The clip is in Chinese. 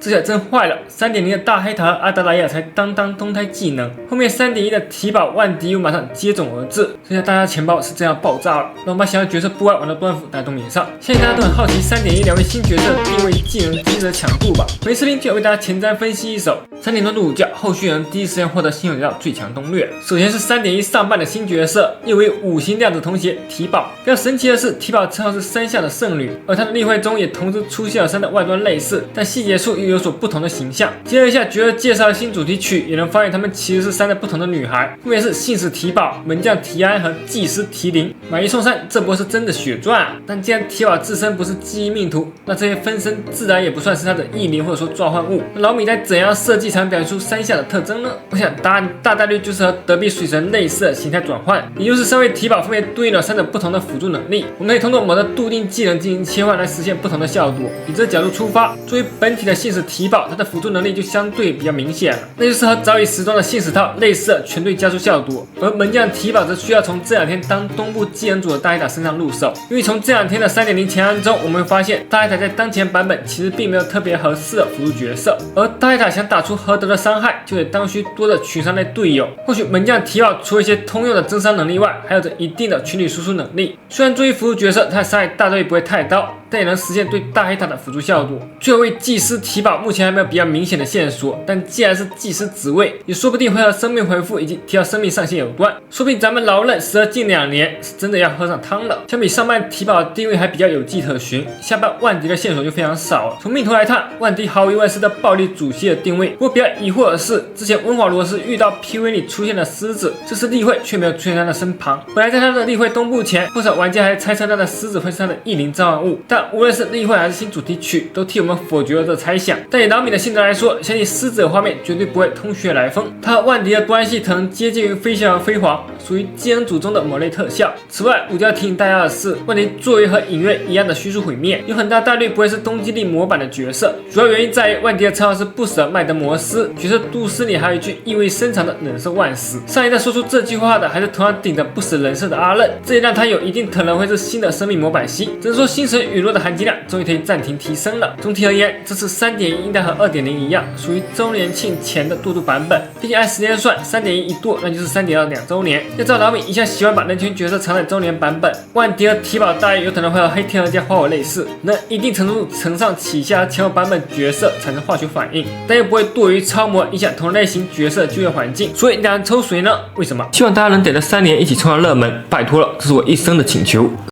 这下真坏了！3.0的大黑塔和阿达莱亚才当动态技能，后面3.1的提宝万迪又马上接踵而至，这下大家钱包是真要爆炸了。让我们把想要角色不外玩的端辅打到脸上。相信大家都很好奇3.1两位新角色的定位、技能、机制的强度吧？本视频就要为大家前瞻分析一手。3.多的武将后续能第一时间获得新手角最强攻略。首先是3.1上半的新角色，又为5星量子童鞋提宝。比较神奇的是，提宝称号是3下的圣女，而她的例会中也同时出现了3的外端类似，但细节处又有所不同的形象。接着一下角色介绍的新主题曲，也能发现他们其实是3的不同的女孩，分别是信使提宝、门将提安和祭司提灵。买1送3，这波是真的血赚啊！但既然提宝自身不是记忆命图，那这些分身自然也不算是他的异灵或者说召唤物。那老米该怎样设计才能表现出3下的特征呢？我想答案大概率就是和德比水神类似的形态转换，也就是3位提宝分别对应了3种不同的辅助能力。我们可以通过某的固定技能进行切换来实现不同的效果。以这角度出发，作为本体的信使提宝，它的辅助能力就相对比较明显了，那就是和早已时装的信使套类似的全队加速效果。而门将提宝则需要从这2天当东部技能组的大黑塔身上入手，因为从这2天的3.0前安中，我们会发现大黑塔在当前版本其实并没有特别合适的辅助角色，而大黑塔想打出合德的伤害，就得当需多的群伤类队友。或许门将提宝除了一些通用的增伤能力外，还有着一定的群体输出能力。虽然作为辅助角色，它的伤害大概率不会太高，但也能实现对大黑塔的辅助效果。最后为祭司提宝，目前还没有比较明显的线索，但既然是祭司职位，也说不定会和生命回复以及提高生命上限有关。说不定咱们老任时了近2年，是真的要喝上汤了。相比上半提宝的定位还比较有迹可循，下半万迪的线索就非常少了。从命图来看，万迪毫无疑问是在暴力主系的定位。不过比较疑惑的是，之前温华罗斯遇到 PV 里出现的狮子，这次例会却没有出现在他的身旁。本来在他的例会东部前，不少玩家还猜测他的狮子会是他的异灵召唤物，但无论是例会还是新主题曲，都替我们否决了这猜想。但以老米的性格来说，相信狮子的画面绝对不会通血来风。他和万迪的关系可能接近于飞翔和飞蝗，属于技能组中的某类特效。此外，我就要提醒大家的是，万迪作为和影月一样的虚数毁灭，有很大概率不会是冬季力模板的角色。主要原因在于万迪的称号是不死的麦德摩斯，角色杜斯里还有一句意味深长的忍受万死。上一代说出这句话的还是同样顶着不死人设的阿任，这也让他有一定可能会是新的生命模板系。只能说星神陨落的含金量终于可以暂停提升了。总体而言，这次3.1应该和2.0一样，属于周年庆前的过渡版本。毕竟按时间算，3.1一剁那就是3.2 2周年。要照老米一向喜欢把人群角色藏在周年版本，万迪和提宝大约有可能会和黑天鹅加花火类似，能一定程度承上启下前后版本角色产生化学反应，但又不会过于超模影响同类型角色的就业环境。所以你打算抽谁呢？为什么？希望大家能逮着3年一起冲上热门，拜托了，这是我一生的请求。